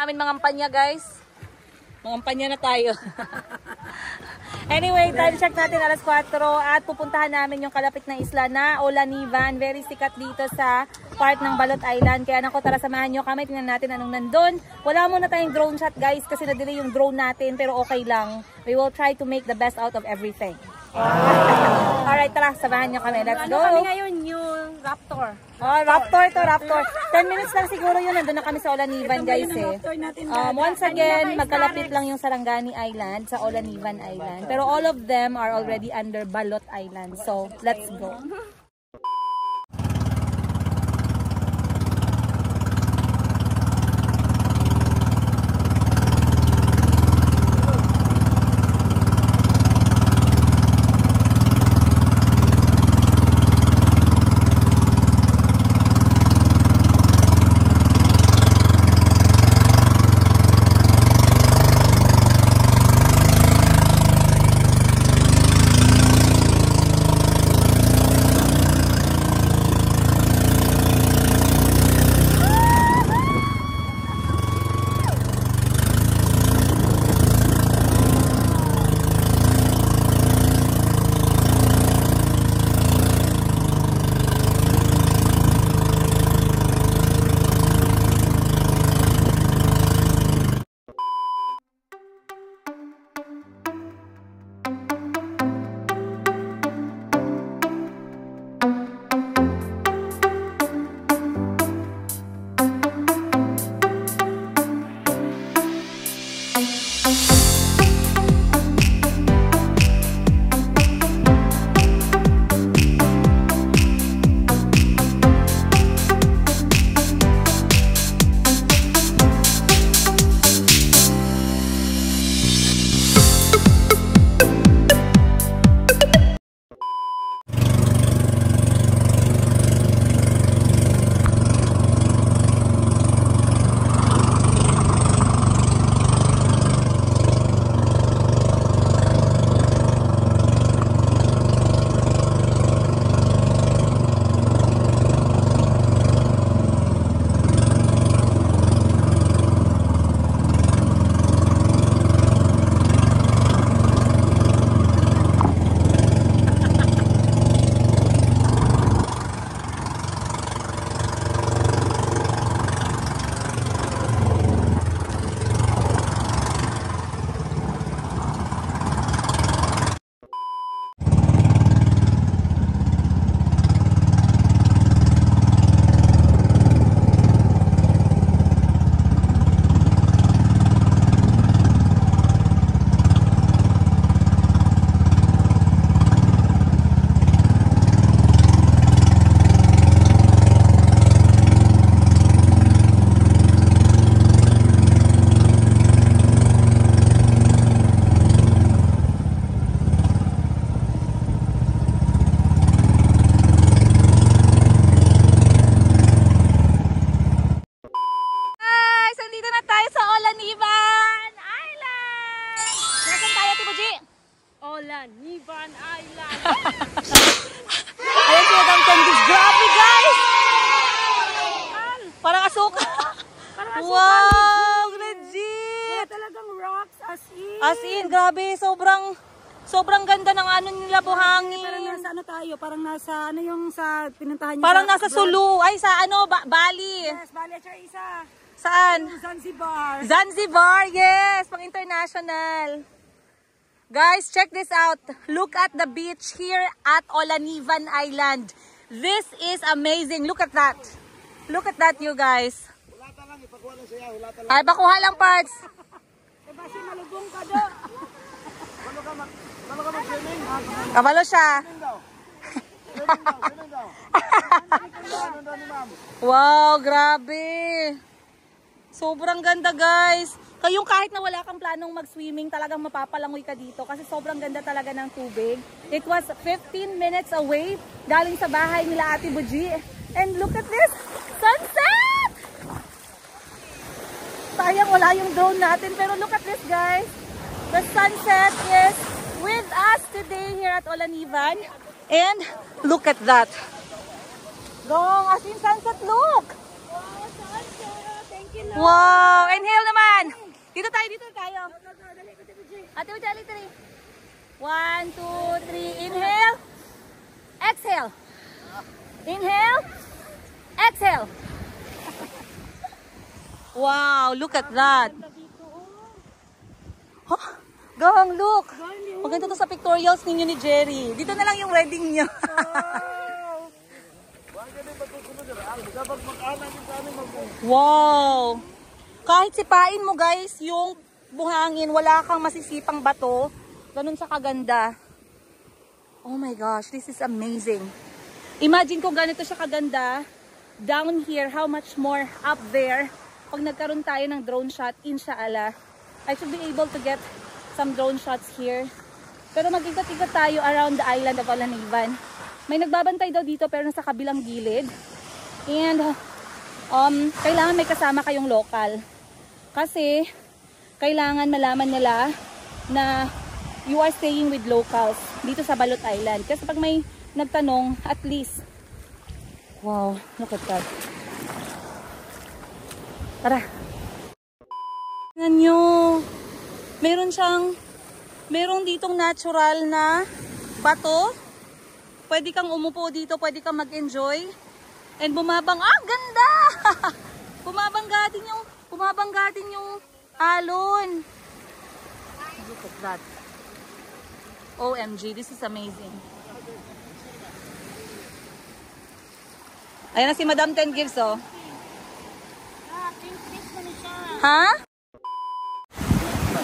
Namin mangampanya guys. Mangampanya na tayo. Anyway, time check natin alas 4 at pupuntahan namin yung kalapit na isla na Olanivan. Very sikat dito sa part ng Balot Island. Kaya naku, tara samahan nyo kami. Tingnan natin anong nandun. Wala muna tayong drone shot guys kasi na-delay yung drone natin pero okay lang. We will try to make the best out of everything. Alright, tara, samahan nyo kami. Let's go! Kami ngayon yung Raptor. Oh, Raptor to, Raptor. 10 minutes lang siguro yun. Nandun na kami sa Olanivan guys eh. Once again, magkalapit lang yung Sarangani Island sa Olanivan Island. Pero all of them are already under Balot Island. So, let's go. Olanivan Island. Ayan siya ang tandis. Grabe guys! Parang asuka. Wow! Legit! Talagang rocks as in. As in, grabe. Sobrang ganda ng ano nila, buhangin. Parang nasa ano tayo, parang nasa ano yung sa pinuntahan niyo. Parang nasa Sulu. Ay, sa ano, Bali. Yes, Bali at isa. Saan? Zanzibar. Zanzibar, yes! Pang international. Guys, check this out. Look at the beach here at Olanivan Island. This is amazing. Look at that. Look at that, you guys. Ay, bakuha lang parts. Kasi malubong ka do. Kabalo siya. Wow, grabe. Sobrang ganda, guys. Kayong kahit na wala kang planong mag-swimming, talagang mapapalangoy ka dito kasi sobrang ganda talaga ng tubig. It was 15 minutes away galing sa bahay nila Ate Buji. And look at this! Sunset! Sayang wala yung drone natin pero look at this, guys. The sunset is with us today here at Olanivan. And look at that. Gong, as in sunset, look! Wow, sunset. Thank you, Lord. Wow! Inhale naman! Dito tayo, dito tayo. Ate, dali, dali. 1, 2, 3. Inhale. Exhale. Inhale. Exhale. Wow, look at that. Huh? Gang, look. Maganda to sa pictorials ninyo ni Jerry. Dito na lang yung wedding niya. Wow. Kahit sipain mo guys, yung buhangin, wala kang masisipang bato. Ganun sa kaganda. Oh my gosh, this is amazing. Imagine kung ganito siya kaganda. Down here, how much more up there. Pag nagkaroon tayo ng drone shot, inshallah, I should be able to get some drone shots here. Pero mag-ikat-ikat tayo around the island of Olanivan. May nagbabantay daw dito pero nasa kabilang gilid. And kailangan may kasama kayong local. Kasi kailangan malaman nila na you are staying with locals dito sa Balot Island. Kasi pag may nagtanong, at least, wow, look at that. Tara. Tingnan nyo. Meron ditong natural na bato. Pwede kang umupo dito, pwede kang mag-enjoy. And bumabang, ganda! Bumabangga din yung alon. Look at that. OMG, this is amazing. Ayan na si Madam Ten Gives, oh. Ha?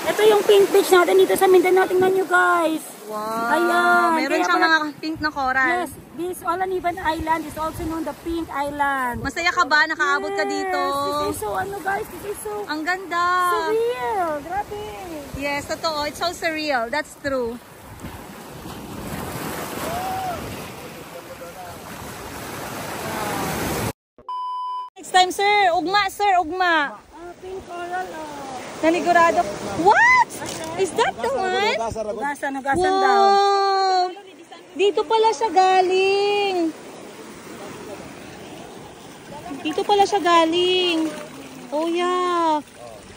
Ito yung pink beach natin dito sa Mindanao. Tingnan nyo guys. Wow. Ayan. Meron siyang mga pink na coral. Yes, this Olanivan Island is also known the Pink Island. Masaya ka ba? Nakaabot ka dito? This is so, guys, this is so ang ganda. surreal. Grabe. Yes, totoo. It's so surreal. That's true. Next time, sir. Ugma, sir. Ugma. Pink coral, Naligurado. What? Is that the one? Hugasan daw. Wow! Dito pala siya galing. Dito pala siya galing. Oh yeah.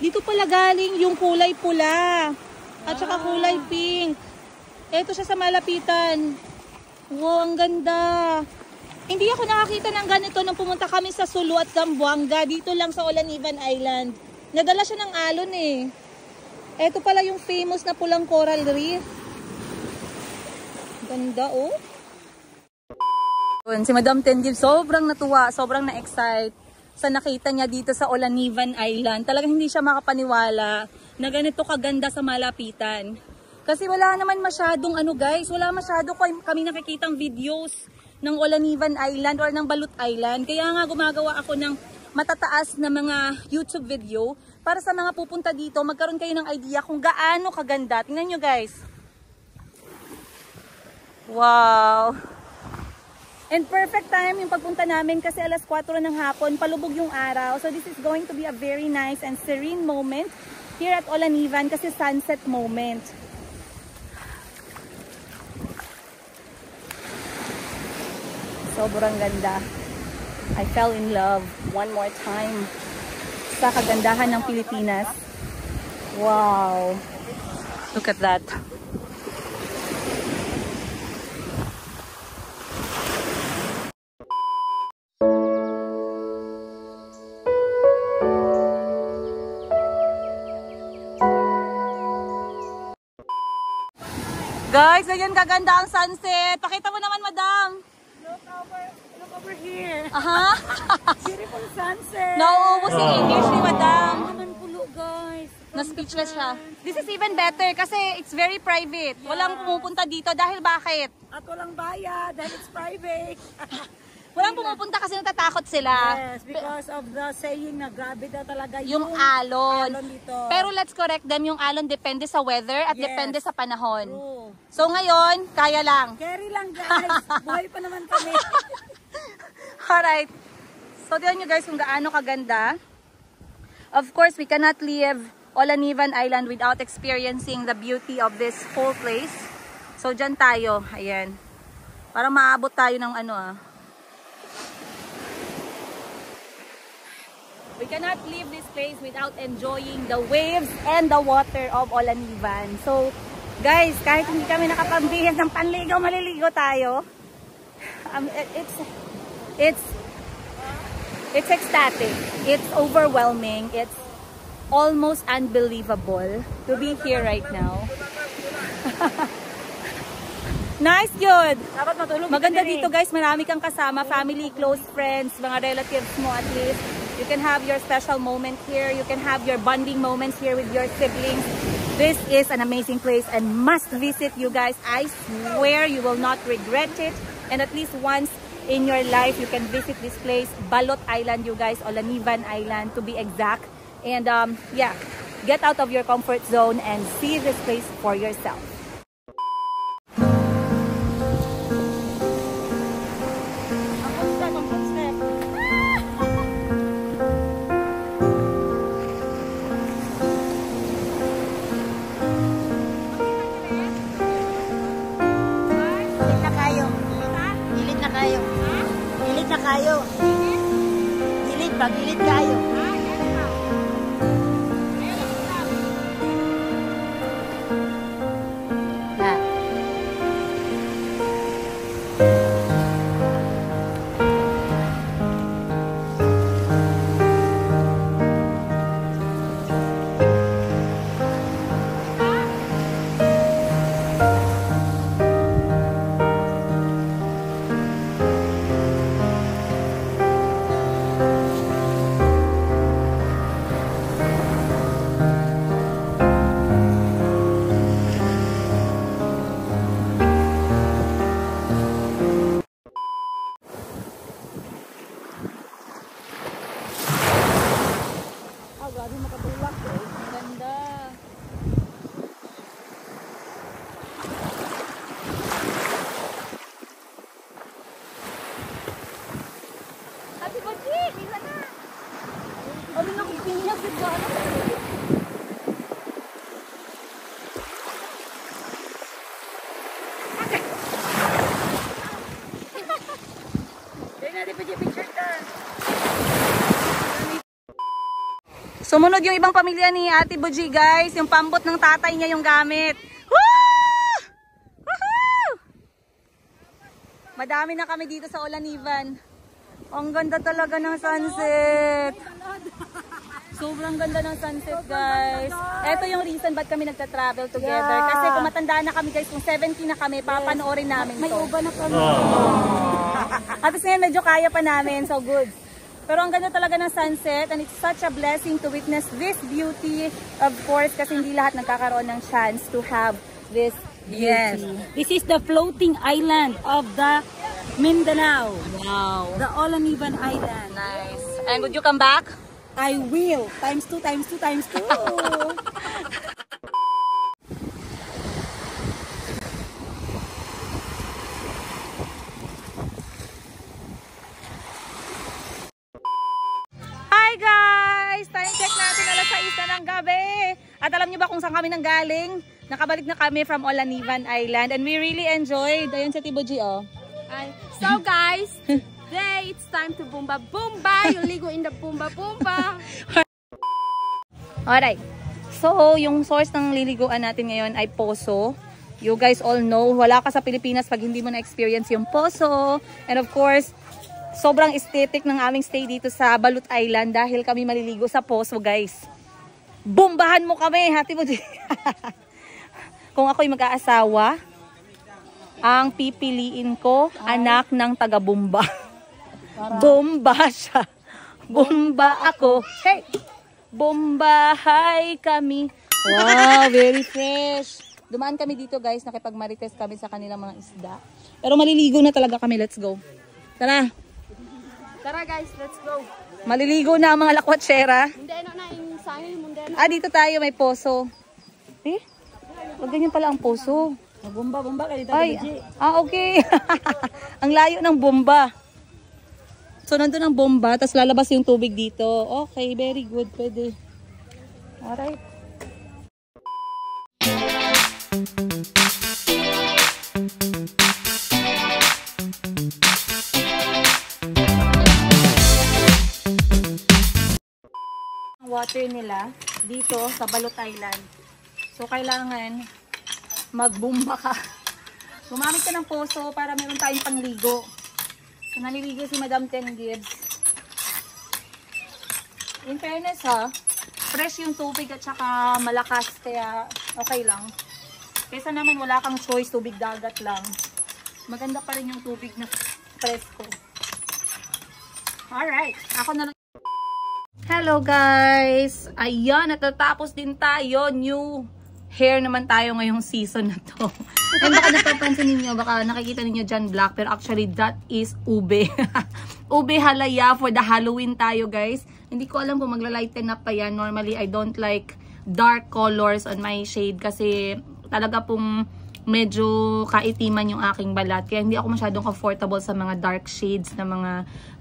Dito pala galing yung kulay pula. At saka kulay pink. Ito siya sa malapitan. Wow, ang ganda. Hindi ako nakakita ng ganito nung pumunta kami sa Sulu at Zamboanga. Dito lang sa Olanivan Island. Nadala siya ng alon eh. Ito pala yung famous na pulang coral reef. Ganda oh. Si Madam Ten Gives sobrang natuwa, sobrang na-excite sa nakita niya dito sa Olanivan Island. Talagang hindi siya makapaniwala na ganito kaganda sa malapitan. Kasi wala naman masyadong guys, wala masyado kami nakikitang videos ng Olanivan Island or ng Balot Island. Kaya nga gumagawa ako ng matataas na mga YouTube video para sa mga pupunta dito, magkaroon kayo ng idea kung gaano kaganda. Tingnan nyo guys. Wow! And perfect time yung pagpunta namin kasi alas 4 ng hapon, palubog yung araw. So this is going to be a very nice and serene moment here at Olanivan kasi sunset moment. Sobrang ganda. I fell in love one more time sa kagandahan ng Pilipinas. Wow! Look at that. Guys, ganyan kaganda ang sunset. Pakita mo naman, madam. Look over here. Aha. Beautiful sunset. Nauubos si English ni madam. Naman pulo guys. Na-speechless siya. This is even better kasi it's very private. Walang pumupunta dito dahil bakit? At walang bayad dahil it's private. Walang pumupunta kasi natatakot sila. Yes, because of the saying na grabe daw talaga Yung alon. dito. Pero let's correct them, yung alon depende sa weather at Yes. depende sa panahon. True. So ngayon, kaya lang. Carry lang guys. Buhay pa naman kami. Alright. So tignan nyo guys kung gaano kaganda. Of course, we cannot leave Olanivan Island without experiencing the beauty of this whole place. So dyan tayo. Ayan. Para maabot tayo ng We cannot leave this place without enjoying the waves and the water of Olanivan. So, guys, kahit hindi kami nakapambihis ng panligaw, maliligo tayo. It's ecstatic. It's overwhelming. It's almost unbelievable to be here right now. Nice yun! Maganda dito guys, marami kang kasama, family, close friends, mga relatives mo at least. You can have your special moment here. You can have your bonding moments here with your siblings. This is an amazing place and must visit you guys. I swear you will not regret it. And at least once in your life, you can visit this place, Balot Island, you guys, Olanivan Island to be exact. And yeah, get out of your comfort zone and see this place for yourself. Kayo. Gilid kayo. Sumunod yung ibang pamilya ni Ate Buji guys, yung pambot ng tatay niya yung gamit. Woo! Woohoo! Madami na kami dito sa Olanivan. Ang ganda talaga ng sunset. Sobrang ganda ng sunset guys. Ito yung reason ba't kami nagta-travel together. Kasi kung matanda na kami guys, kung 70 na kami, papanoorin namin to. May uba na kami. At ngayon medyo kaya pa namin, so good. Pero ang ganda talaga ng sunset and it's such a blessing to witness this beauty, of course, kasi hindi lahat nagkakaroon ng chance to have this beauty. Yes. This is the floating island of the Mindanao. Wow. The Olanivan Island. Nice. And would you come back? I will. Times 2, times 2, times 2. Hi guys! Time check natin, alas 6 na ng gabi. At alam nyo ba kung saan kami nanggaling? Nakabalik na kami from Olanivan Island and we really enjoyed. Ayun sa Tiboji, oh. So guys, today it's time to Bumba Bumba. You ligo in the Bumba Bumba. Alright. So, yung source ng liliguan natin ngayon ay Poso. You guys all know, wala ka sa Pilipinas pag hindi mo na-experience yung Poso. And of course, sobrang aesthetic ng aming stay dito sa Balot Island dahil kami maliligo sa Poso, guys. Bombahan mo kami, hati mo. Kung ako'y mag-aasawa, ang pipiliin ko, anak ng taga-Bomba. Bomba siya. Bomba ako. Hey! Bombahay kami. Wow, very fresh. Dumaan kami dito, guys. Nakipag-marites kami sa kanilang mga isda. Pero maliligo na talaga kami. Let's go. Tara. Tara guys, let's go. Maliligo na ang mga lakwatsera. Mundeno na yung sangin, mundeno. Dito tayo, may poso. Eh? Wag ganyan pala ang poso. Bomba ka dito. Ay, okay. Ang layo ng bomba. So, nandun ang bomba, tapos lalabas yung tubig dito. Okay, very good. Pwede. Alright. water nila dito sa Balot Island. So, kailangan magbumba ka. Gumamit ka ng poso para meron tayong pangligo. So, naliligo si Madam Ten Gibbs. In fairness ha, fresh yung tubig at saka malakas, kaya okay lang. Kesa naman wala kang choice, tubig dagat lang. Maganda pa rin yung tubig na fresco. Alright, ako na lang. Hello guys! Ayan, natatapos din tayo. New hair naman tayo ngayong season na to. And baka napapansin ninyo, baka nakikita ninyo dyan black, pero actually that is ube. Ube halaya for the Halloween tayo guys. Hindi ko alam kung magla-lighten up pa yan. Normally, I don't like dark colors on my shade kasi talaga pong medyo kaitiman yung aking balat. Kaya hindi ako masyadong comfortable sa mga dark shades na mga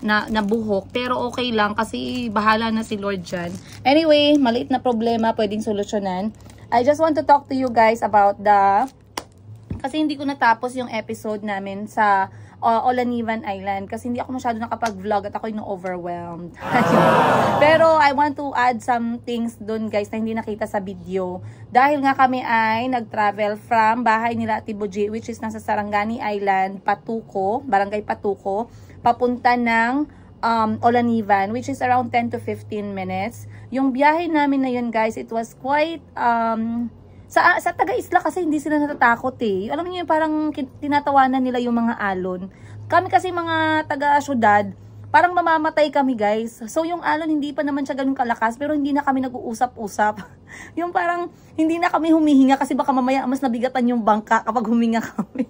na buhok. Pero okay lang kasi bahala na si Lord dyan. Anyway, maliit na problema pwedeng solusyonan. I just want to talk to you guys about kasi hindi ko natapos yung episode namin sa Olanivan Island kasi hindi ako masyado nakapag-vlog at ako yung overwhelmed. Pero I want to add some things dun guys na hindi nakita sa video. Dahil nga kami ay nag-travel from bahay nila Ate Buji, which is nasa Sarangani Island, Patuco, Barangay Patuco, papunta ng Olanivan, which is around 10 to 15 minutes. Yung biyahe namin na yun guys, it was quite sa taga-isla kasi hindi sila natatakot eh. Alam niyo yung parang tinatawanan nila yung mga alon. Kami kasi mga taga-syudad, parang mamamatay kami guys. So yung alon hindi pa naman siya ganun kalakas pero hindi na kami nag-uusap-usap. Yung parang hindi na kami humihinga kasi baka mamaya mas nabigatan yung bangka kapag huminga kami.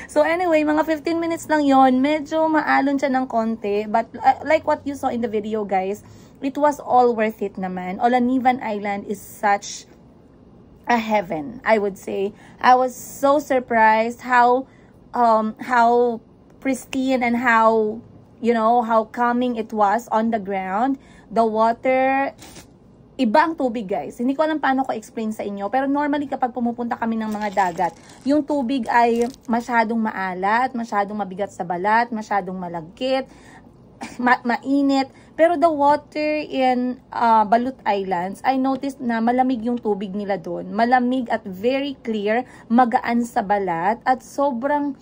So anyway, mga 15 minutes lang yon. Medyo maalon siya ng konti. But like what you saw in the video guys, it was all worth it naman. Olanivan Island is such a heaven, I would say. I was so surprised how pristine and how, you know, how calming it was on the ground. The water, iba ang tubig guys. Hindi ko alam paano ko explain sa inyo. Pero normally kapag pumupunta kami ng mga dagat, yung tubig ay masyadong maalat, masyadong mabigat sa balat, masyadong malagkit, mainit. Pero the water in Balot Islands, I noticed na malamig yung tubig nila doon. Malamig at very clear, magaan sa balat at sobrang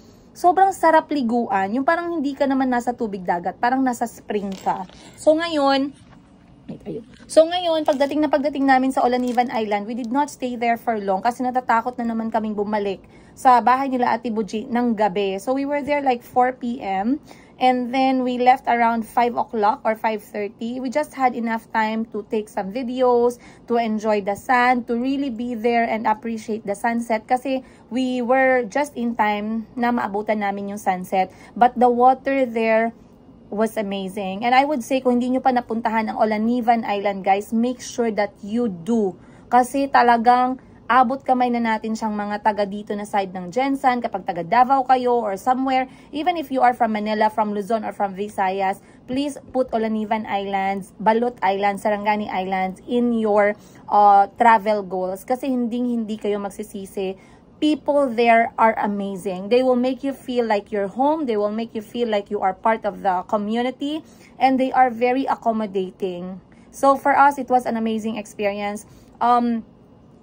sarap liguan. Yung parang hindi ka naman nasa tubig dagat, parang nasa spring ka. So ngayon, pagdating namin sa Olanivan Island, we did not stay there for long kasi natatakot na naman kaming bumalik sa bahay nila Ate Buji ng gabi. So we were there like 4 p.m. and then we left around 5 o'clock or 5:30. We just had enough time to take some videos, to enjoy the sun, to really be there and appreciate the sunset kasi we were just in time na maabutan namin yung sunset. But the water there was amazing. And I would say kung hindi nyo pa napuntahan ang Olanivan Island guys, make sure that you do. Kasi talagang abot kamay na natin siyang mga taga dito na side ng Jensan, kapag taga Davao kayo or somewhere, even if you are from Manila, from Luzon or from Visayas, please put Olanivan Islands, Balot Islands, Sarangani Islands in your travel goals kasi hindi kayo magsisisi. People there are amazing. They will make you feel like you're home. They will make you feel like you are part of the community and they are very accommodating. So for us, it was an amazing experience.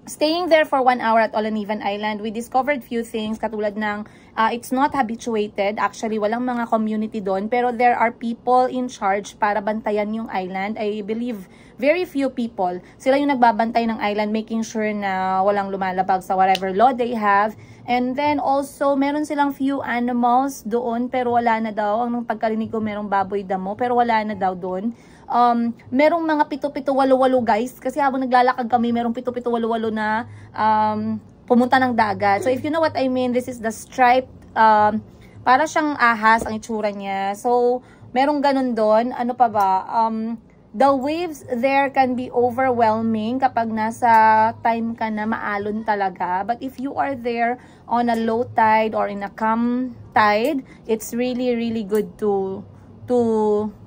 Staying there for 1 hour at Olanivan Island, we discovered few things katulad ng it's not habituated. Actually, walang mga community doon. Pero there are people in charge para bantayan yung island. I believe very few people. Sila yung nagbabantay ng island, making sure na walang lumalabag sa whatever law they have. And then also, meron silang few animals doon pero wala na daw. Ang pagkarinig ko, merong baboy damo pero wala na daw doon. Merong mga 7-8-8 guys kasi habang naglalakad kami merong 7-8-8 na pumunta ng dagat. So if you know what I mean, this is the striped para siyang ahas ang itsura niya. So merong ganun doon. Ano pa ba? The waves there can be overwhelming kapag nasa time ka na maalon talaga. But if you are there on a low tide or in a calm tide, it's really good to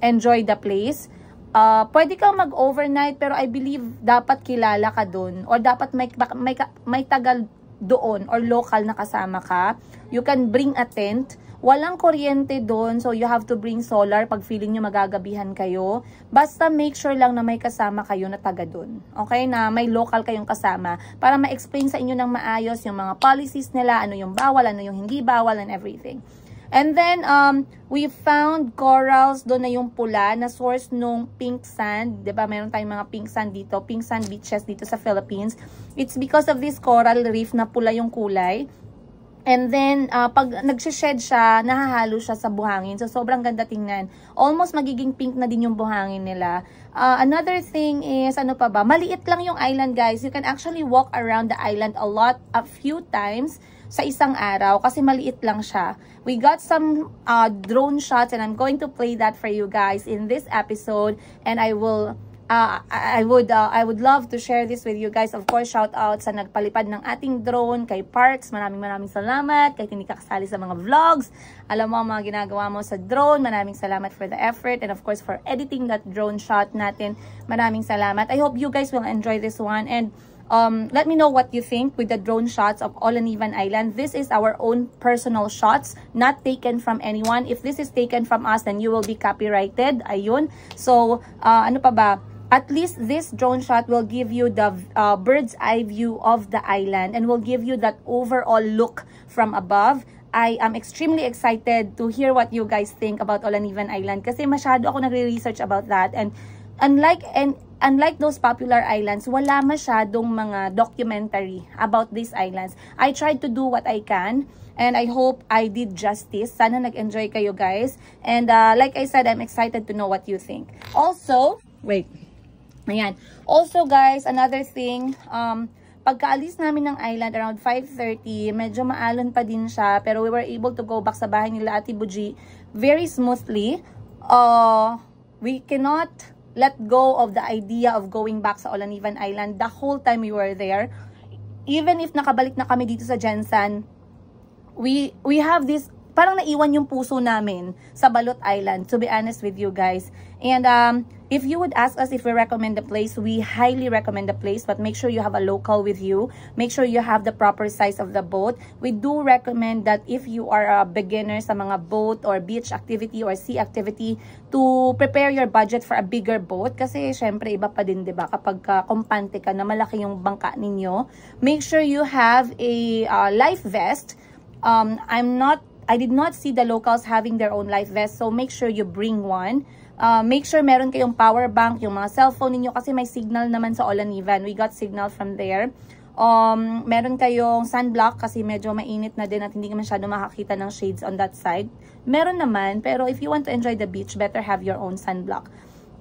enjoy the place. Pwede kang mag-overnight pero I believe dapat kilala ka doon or dapat may tagal doon or local na kasama ka. You can bring a tent Walang kuryente doon, so you have to bring solar pag feeling nyo magagabihan kayo. Basta make sure lang na may kasama kayo na taga doon. Okay? Na may local kayong kasama para ma-explain sa inyo ng maayos yung mga policies nila, ano yung bawal, ano yung hindi bawal, and everything. And then, we found corals doon na yung pula na source nung pink sand. Diba? Meron tayong mga pink sand dito, pink sand beaches dito sa Philippines. It's because of this coral reef na pula yung kulay. And then, pag nagsished siya, nahahalo siya sa buhangin. So, sobrang ganda tingnan. Almost magiging pink na din yung buhangin nila. Another thing is, ano pa ba? Maliit lang yung island, guys. You can actually walk around the island a few times sa isang araw kasi maliit lang siya. We got some drone shots and I'm going to play that for you guys in this episode, and I would love to share this with you guys. Of course, shout out sa nagpalipad ng ating drone, kay Parks. Maraming salamat. Kahit hindi ka kasali sa mga vlogs, alam mo ang mga ginagawa mo sa drone. Maraming salamat for the effort, and of course for editing that drone shot natin. Maraming salamat. I hope you guys will enjoy this one, and let me know what you think with the drone shots of Olanivan Island. This is our own personal shots, not taken from anyone. If this is taken from us, then you will be copyrighted. Ayun. So, ano pa ba? At least this drone shot will give you the bird's eye view of the island and will give you that overall look from above. I am extremely excited to hear what you guys think about Olanivan Island kasi masyado ako nagre-research about that, and unlike those popular islands, wala masyadong mga documentary about these islands. I tried to do what I can, and I hope I did justice. Sana nag-enjoy kayo, guys. And like I said, I'm excited to know what you think. Also, wait. Ayan. Also, guys, another thing, pagkaalis namin ng island around 5:30, medyo maalon pa din siya, pero we were able to go back sa bahay nila Ate Buji very smoothly. We cannot let go of the idea of going back sa Olanivan Island the whole time we were there. Even if nakabalik na kami dito sa Jensan, we have this, parang naiwan yung puso namin sa Balot Island, to be honest with you guys. And if you would ask us if we recommend the place, we highly recommend the place, but make sure you have a local with you. Make sure you have the proper size of the boat. We do recommend that if you are a beginner sa mga boat or beach activity or sea activity, to prepare your budget for a bigger boat. Kasi syempre iba pa din, diba? Kapag kumpante ka na malaki yung bangka ninyo, make sure you have a life vest. I did not see the locals having their own life vest, so make sure you bring one. Make sure meron kayong power bank, yung mga cellphone ninyo, kasi may signal naman sa Olanivan. We got signal from there. Meron kayong sunblock kasi medyo mainit na din at hindi masyado makakita ng shades on that side. Meron naman, pero if you want to enjoy the beach, better have your own sunblock.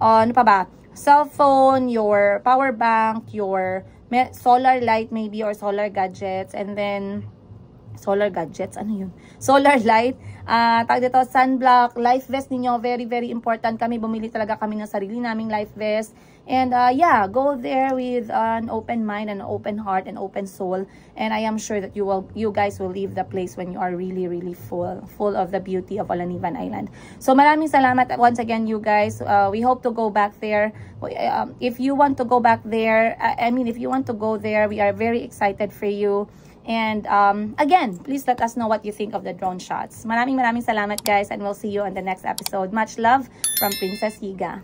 Ano pa ba? Cellphone, your power bank, your solar light maybe, or solar gadgets, and then solar gadgets, ano yun? Solar light, tawag dito, sunblock, life vest ninyo, very, very important. Kami, bumili talaga kami ng sarili naming life vest. And yeah, go there with an open mind, an open heart, and open soul. And I am sure that you guys will leave the place when you are really, really full of the beauty of Olanivan Island. So maraming salamat once again, you guys. We hope to go back there. If you want to go back there, if you want to go there, we are very excited for you. And again, please let us know what you think of the drone shots. Maraming salamat, guys, and we'll see you on the next episode. Much love from Princess Higa.